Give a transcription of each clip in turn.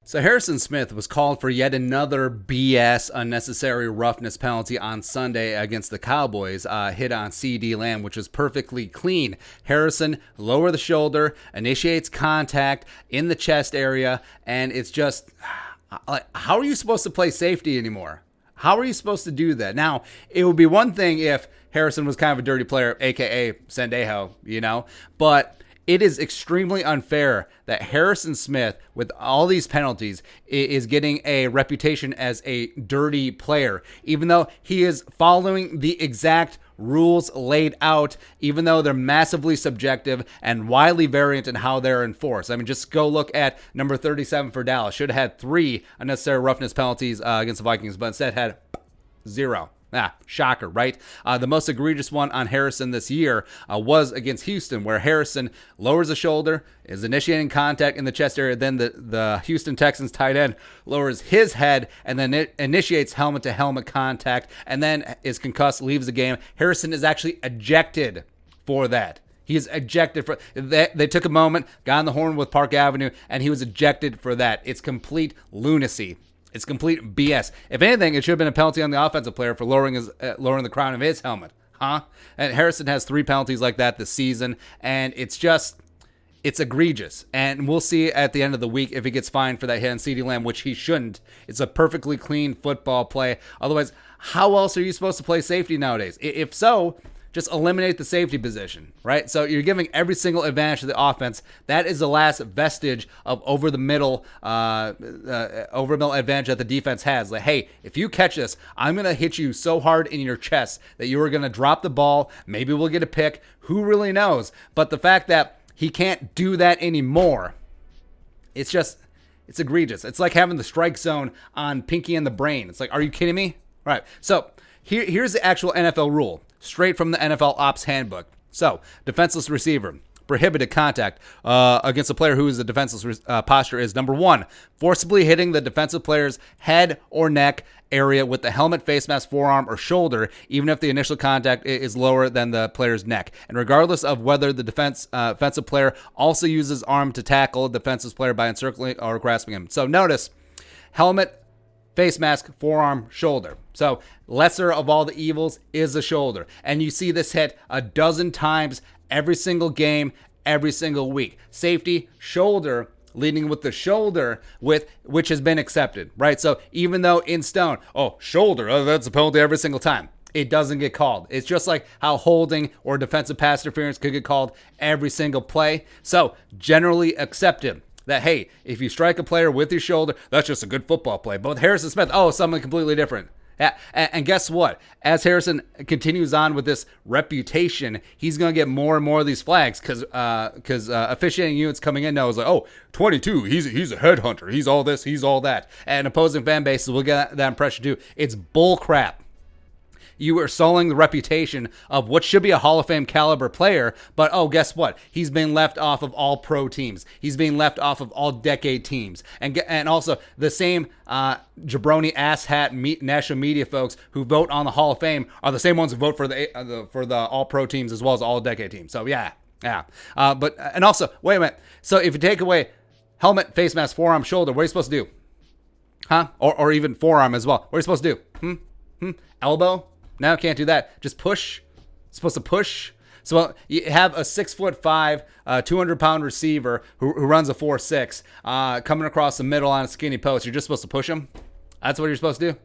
So Harrison Smith was called for yet another BS unnecessary roughness penalty on Sunday against the Cowboys. Hit on CD Lamb, which was perfectly clean. Harrison lower the shoulder, initiates contact in the chest area, and it's just, how are you supposed to play safety anymore? How are you supposed to do that? Now, it would be one thing if Harrison was kind of a dirty player, aka Sendejo, but it is extremely unfair that Harrison Smith, with all these penalties, is getting a reputation as a dirty player, even though he is following the exact rules laid out, even though they're massively subjective and widely variant in how they're enforced. I mean, just go look at number 37 for Dallas. Should have had 3 unnecessary roughness penalties against the Vikings, but instead had 0. Shocker, right? The most egregious one on Harrison this year was against Houston, where Harrison lowers the shoulder, is initiating contact in the chest area. Then the Houston Texans tight end lowers his head and then it initiates helmet-to-helmet contact and then is concussed, leaves the game. Harrison is actually ejected for that. He is ejected for that. They took a moment, got on the horn with Park Avenue, and he was ejected for that. It's complete lunacy. It's complete BS. If anything, it should have been a penalty on the offensive player for lowering the crown of his helmet. And Harrison has 3 penalties like that this season, and it's egregious. And we'll see at the end of the week if he gets fined for that hit on CeeDee Lamb, which he shouldn't. It's a perfectly clean football play. Otherwise, how else are you supposed to play safety nowadays? If so, just eliminate the safety position, right? So you're giving every single advantage to the offense. That is the last vestige of over the middle advantage that the defense has. Like, hey, if you catch this, I'm going to hit you so hard in your chest that you are going to drop the ball. Maybe we'll get a pick. Who really knows? But the fact that he can't do that anymore, it's egregious. It's like having the strike zone on Pinky and the Brain. It's like, are you kidding me? All right. So here's the actual NFL rule, straight from the NFL Ops Handbook. So, defenseless receiver, prohibited contact against a player who is a defenseless posture is, number 1, forcibly hitting the defensive player's head or neck area with the helmet, face mask, forearm, or shoulder, even if the initial contact is lower than the player's neck. And regardless of whether the defensive player also uses arm to tackle a defensive player by encircling or grasping him. So, notice, helmet, face mask, forearm, shoulder. So lesser of all the evils is the shoulder. And you see this hit a dozen times every single game, every single week. Safety, shoulder, leading with the shoulder, which has been accepted, right? So even though in stone, shoulder, that's a penalty every single time, it doesn't get called. It's just like how holding or defensive pass interference could get called every single play. So generally accepted that, hey, if you strike a player with your shoulder, that's just a good football play. But with Harrison Smith, something completely different. Yeah, and guess what? As Harrison continues on with this reputation, he's going to get more and more of these flags because officiating units coming in now is like, 22, he's a headhunter. He's all this, he's all that. And opposing fan bases will get that impression too. It's bull crap. You are sullying the reputation of what should be a Hall of Fame caliber player, but guess what? He's being left off of all pro teams. He's being left off of all decade teams. And also the same jabroni asshat national media folks who vote on the Hall of Fame are the same ones who vote for the all pro teams as well as all decade teams. So yeah. And also, wait a minute. So if you take away helmet, face mask, forearm, shoulder, what are you supposed to do? Or even forearm as well. What are you supposed to do? Elbow? No, can't do that. Just push. Supposed to push. So you have a 6'5", 200-pound receiver who runs a 4.6 coming across the middle on a skinny post. You're just supposed to push him? That's what you're supposed to do?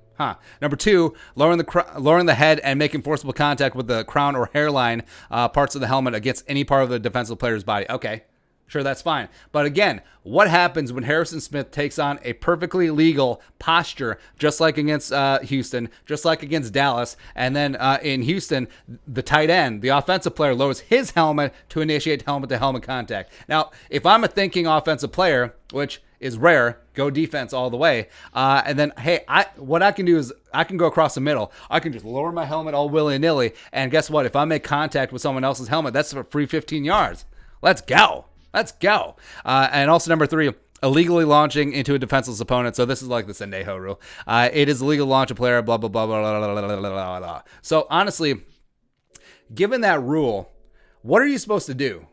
Number 2, lowering the head and making forcible contact with the crown or hairline parts of the helmet against any part of the defensive player's body. Okay. Sure, that's fine. But again, what happens when Harrison Smith takes on a perfectly legal posture, just like against Houston, just like against Dallas, and then in Houston, the tight end, the offensive player, lowers his helmet to initiate helmet-to-helmet contact. Now, if I'm a thinking offensive player, which is rare, go defense all the way, and then, hey, what I can do is I can go across the middle. I can just lower my helmet all willy-nilly, and guess what? If I make contact with someone else's helmet, that's a free 15 yards. Let's go. And also number 3, illegally launching into a defenseless opponent. So this is like the Sendejo rule. It is illegal to launch a player, blah, blah, blah, blah, blah, blah, blah, blah, blah. So honestly, given that rule, what are you supposed to do?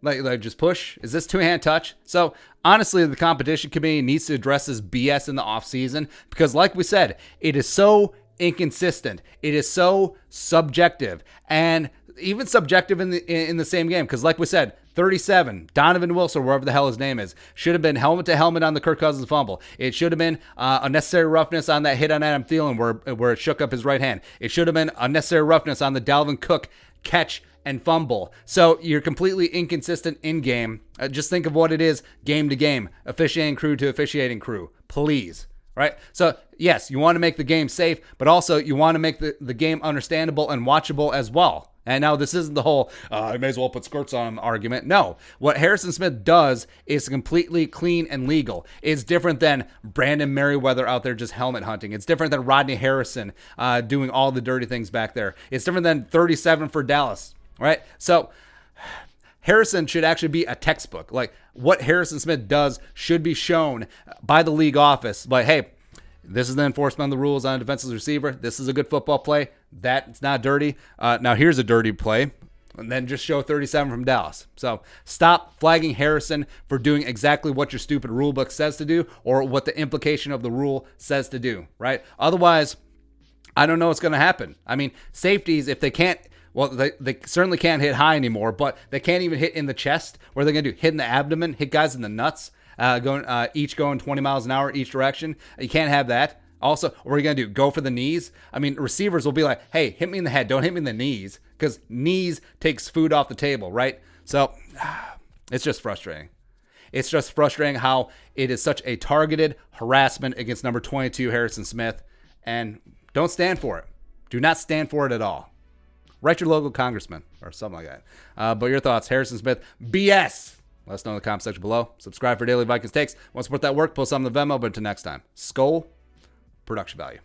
Like just push? Is this two-hand touch? So honestly, the competition committee needs to address this BS in the offseason because like we said, it is so inconsistent. It is so subjective and even subjective in the same game. Because like we said, 37, Donovan Wilson, wherever the hell his name is, should have been helmet to helmet on the Kirk Cousins fumble. It should have been unnecessary roughness on that hit on Adam Thielen where it shook up his right hand. It should have been unnecessary roughness on the Dalvin Cook catch and fumble. So you're completely inconsistent in game. Just think of what it is game to game, officiating crew to officiating crew. Please. Right? So, yes, you want to make the game safe, but also you want to make the game understandable and watchable as well. And now this isn't the whole, I may as well put skirts on him argument. No. What Harrison Smith does is completely clean and legal. It's different than Brandon Merriweather out there just helmet hunting. It's different than Rodney Harrison doing all the dirty things back there. It's different than 37 for Dallas. Right? So, Harrison should actually be a textbook. Like, what Harrison Smith does should be shown by the league office. Like, hey, this is the enforcement of the rules on a defensive receiver. This is a good football play. That's not dirty. Now, here's a dirty play. And then just show 37 from Dallas. So stop flagging Harrison for doing exactly what your stupid rule book says to do or what the implication of the rule says to do, right? Otherwise, I don't know what's going to happen. I mean, safeties, if they can't, well, they certainly can't hit high anymore, but they can't even hit in the chest. What are they going to do? Hit in the abdomen? Hit guys in the nuts? Each going 20 miles an hour each direction? You can't have that. Also, what are you going to do? Go for the knees? I mean, receivers will be like, hey, hit me in the head. Don't hit me in the knees because knees takes food off the table, right? So it's just frustrating. It's just frustrating how it is such a targeted harassment against number 22, Harrison Smith, and don't stand for it. Do not stand for it at all. Write your local congressman or something like that. But your thoughts, Harrison Smith, BS. Let us know in the comment section below. Subscribe for daily Vikings takes. Want to support that work? Post something in the Venmo. But until next time, Skol, production value.